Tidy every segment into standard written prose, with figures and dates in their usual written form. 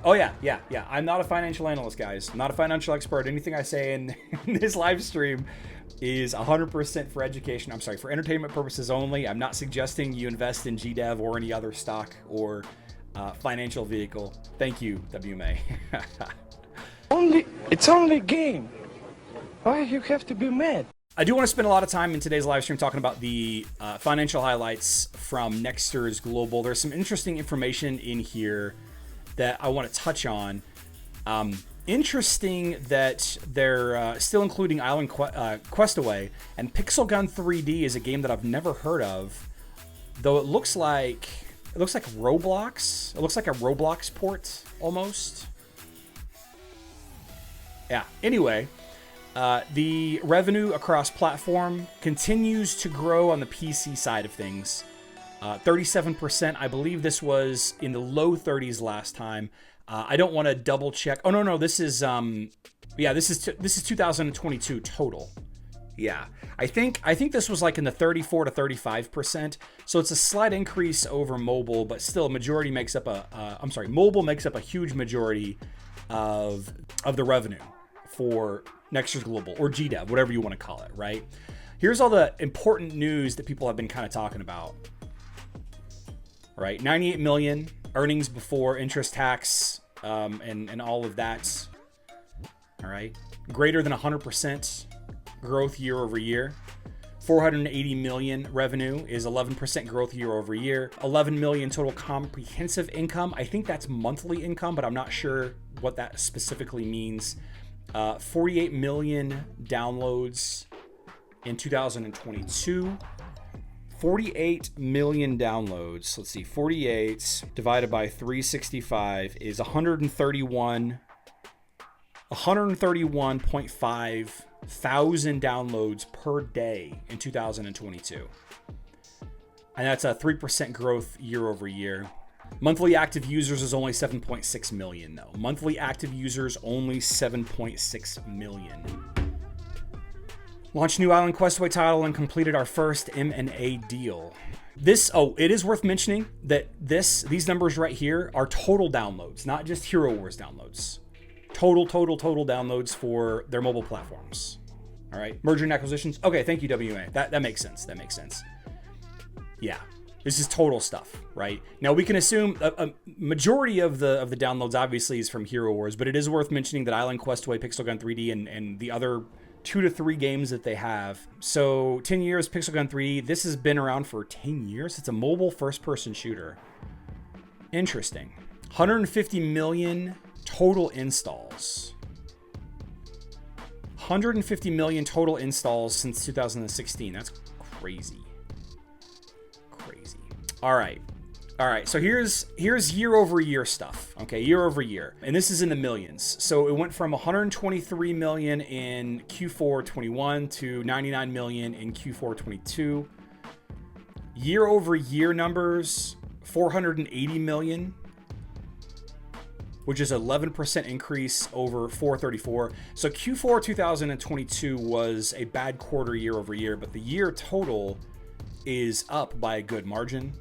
Oh yeah, yeah, yeah. I'm not a financial analyst, guys. I'm not a financial expert. Anything I say in, in this live stream is 100% for education. I'm sorry, for entertainment purposes only. I'm not suggesting you invest in GDEV or any other stock or financial vehicle. Thank you, WMA. It's only a game. Why you have to be mad? I do want to spend a lot of time in today's live stream talking about the financial highlights from NextersGlobal. There's some interesting information in here that I want to touch on. Interesting that they're still including Island Questaway, and Pixel Gun 3D is a game that I've never heard of, though it looks like Roblox. It looks like a Roblox port almost. Yeah. Anyway, the revenue across platform continues to grow on the PC side of things. 37%. I believe this was in the low 30s last time. I don't want to double check. Oh no, this is this is 2022 total. Yeah, I think this was like in the 34 to 35%. So it's a slight increase over mobile, but still, majority makes up mobile makes up a huge majority of the revenue for NextersGlobal or GDEV, whatever you want to call it. Right? Here's all the important news that people have been kind of talking about. Right, 98 million earnings before interest, tax, and all of that. All right, greater than 100% growth year over year. 480 million revenue is 11% growth year over year. 11 million total comprehensive income. I think that's monthly income, but I'm not sure what that specifically means. 48 million downloads in 2022. 48 million downloads. Let's see, 48 divided by 365 is 131.5 thousand downloads per day in 2022. And that's a 3% growth year over year. Monthly active users is only 7.6 million though. Monthly active users only 7.6 million. Launched new Island Questaway title and completed our first M&A deal. It is worth mentioning that these numbers right here are total downloads, not just Hero Wars downloads. Total downloads for their mobile platforms. All right, merger and acquisitions. Okay, thank you, WMA. That makes sense. That makes sense. Yeah, this is total stuff, right? Now we can assume a majority of the downloads obviously is from Hero Wars, but it is worth mentioning that Island Questaway, Pixel Gun 3D, and the other 2 to 3 games that they have. So 10 years, Pixel Gun 3D. This has been around for 10 years. It's a mobile first-person shooter. Interesting. 150 million total installs. 150 million total installs since 2016. That's crazy. All right. So here's year over year stuff. Okay, year over year. And this is in the millions. So it went from 123 million in Q4 21 to 99 million in Q4 22. Year over year numbers, 480 million, which is 11% increase over 434. So Q4 2022 was a bad quarter year over year, but the year total is up by a good margin.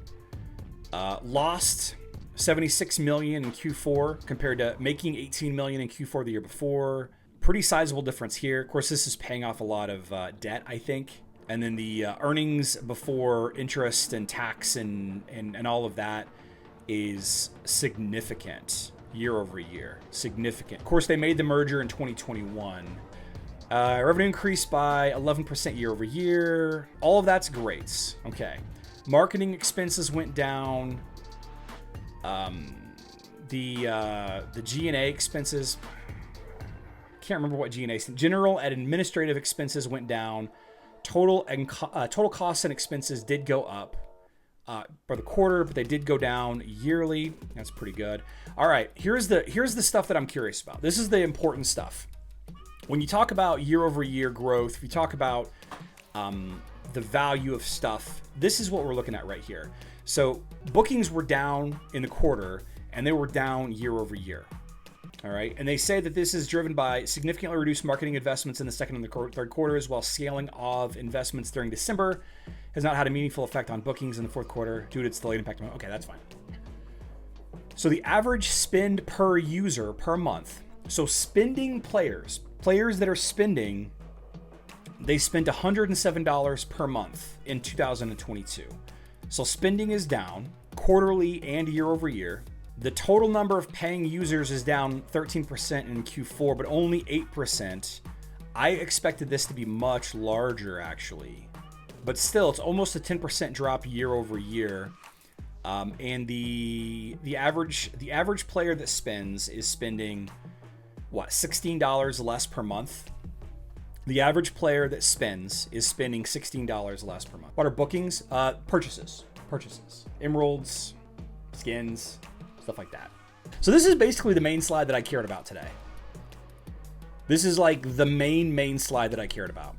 Lost 76 million in Q4 compared to making 18 million in Q4 the year before. Pretty sizable difference here. Of course, this is paying off a lot of debt, I think. And then the earnings before interest and tax and all of that is significant year over year. Significant. Of course, they made the merger in 2021. Revenue increased by 11% year over year. All of that's great. Okay. Marketing expenses went down. The G&A expenses, can't remember what G&A. General and administrative expenses went down. Total costs and expenses did go up for the quarter, but they did go down yearly. That's pretty good. All right, here's the stuff that I'm curious about. This is the important stuff. When you talk about year over year growth, if you talk about the value of stuff, this is what we're looking at right here. So bookings were down in the quarter, and they were down year over year. All right, and they say that this is driven by significantly reduced marketing investments in the second and the third quarters, while scaling of investments during December has not had a meaningful effect on bookings in the fourth quarter due to its delayed impact. Okay, that's fine. So the average spend per user per month. So spending players that are spending, they spent $107 per month in 2022. So spending is down quarterly and year over year. The total number of paying users is down 13% in Q4, but only 8%. I expected this to be much larger, actually. But still, it's almost a 10% drop year over year. And the average player that spends is spending, what, $16 less per month? The average player that spends is spending $16 less per month. What are bookings? Purchases. Emeralds, skins, stuff like that. So this is basically the main slide that I cared about today. This is like the main slide that I cared about.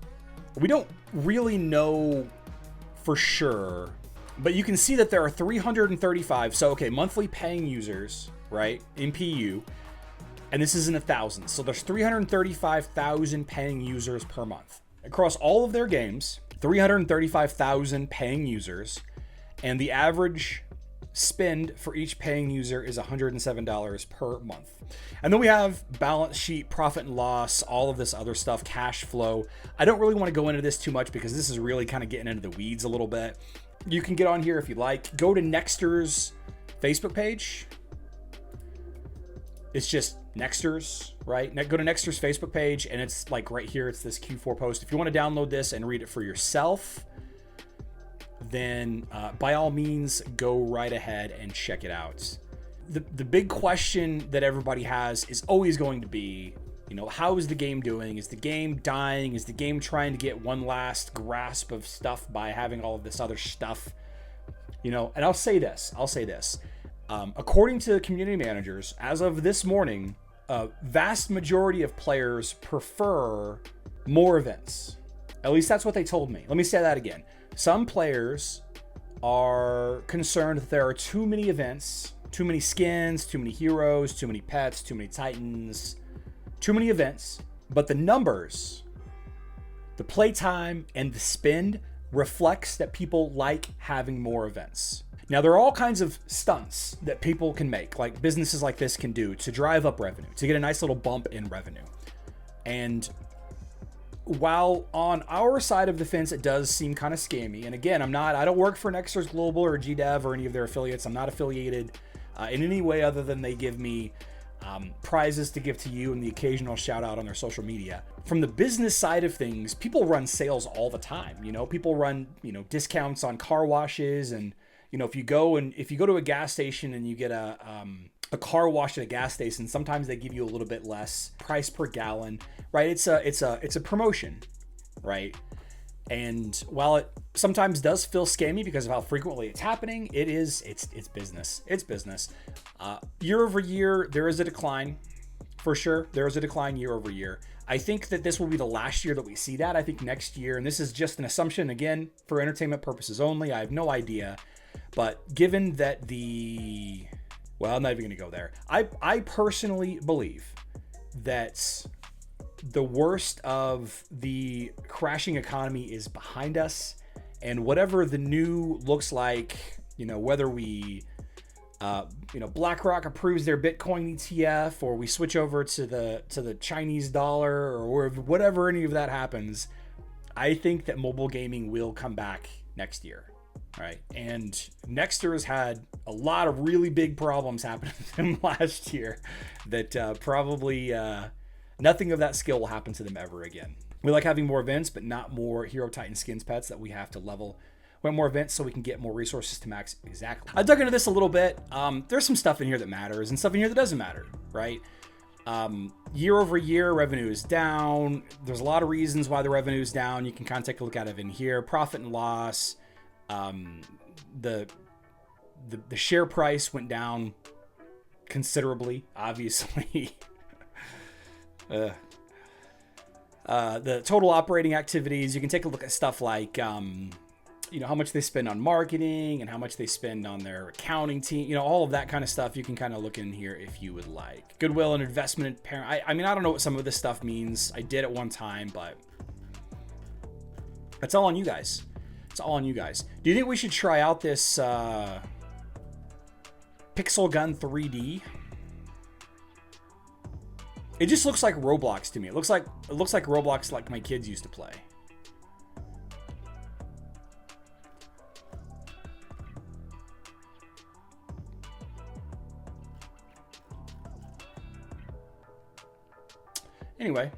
We don't really know for sure, but you can see that there are 335. So, okay, monthly paying users, right? MPU. And this is in 1,000. So there's 335,000 paying users per month. Across all of their games, 335,000 paying users. And the average spend for each paying user is $107 per month. And then we have balance sheet, profit and loss, all of this other stuff, cash flow. I don't really want to go into this too much because this is really kind of getting into the weeds a little bit. You can get on here if you like. Go to Nexter's Facebook page. It's just Nexters, right? Go to Nexter's Facebook page, and it's like right here. It's this Q4 post. If you want to download this and read it for yourself, then by all means, go right ahead and check it out. The big question that everybody has is always going to be, you know, how is the game doing? Is the game dying? Is the game trying to get one last grasp of stuff by having all of this other stuff? You know, and I'll say this. According to community managers, as of this morning, a vast majority of players prefer more events. At least that's what they told me. Let me say that again. Some players are concerned that there are too many events, too many skins, too many heroes, too many pets, too many titans, too many events. But the numbers, the playtime, and the spend reflects that people like having more events. Now, there are all kinds of stunts that people can make, like businesses like this can do to drive up revenue, to get a nice little bump in revenue. And while on our side of the fence, it does seem kind of scammy. And again, I don't work for NextersGlobal or GDev or any of their affiliates. I'm not affiliated in any way other than they give me prizes to give to you and the occasional shout out on their social media. From the business side of things, people run sales all the time. You know, people run, discounts on car washes. And, if you go to a gas station and you get a car wash at a gas station, sometimes they give you a little bit less price per gallon, right? It's a promotion, right? And while it sometimes does feel scammy because of how frequently it's happening, it's business. It's business. Year over year, there is a decline for sure. There is a decline year over year. I think that this will be the last year that we see that. I think next year, and this is just an assumption again for entertainment purposes only. I have no idea, but given that I'm not even going to go there. I personally believe that the worst of the crashing economy is behind us, and whatever the new looks like, whether we, BlackRock approves their Bitcoin ETF, or we switch over to the Chinese dollar, or whatever any of that happens, I think that mobile gaming will come back next year. Right. And Nexter's had a lot of really big problems happen to them last year that probably nothing of that skill will happen to them ever again. We like having more events, but not more Hero Titan skins pets that we have to level. We want more events so we can get more resources to max. Exactly. I dug into this a little bit. There's some stuff in here that matters and stuff in here that doesn't matter, right? Year over year, revenue is down. There's a lot of reasons why the revenue is down. You can kind of take a look at it in here. Profit and loss. The share price went down considerably, obviously. The total operating activities, you can take a look at stuff like, how much they spend on marketing and how much they spend on their accounting team, all of that kind of stuff. You can kind of look in here if you would like. Goodwill and investment parent. I don't know what some of this stuff means. I did at one time, but that's all on you guys. It's all on you guys. Do you think we should try out this Pixel Gun 3D. It just looks like Roblox to me. It looks like Roblox like my kids used to play. Anyway,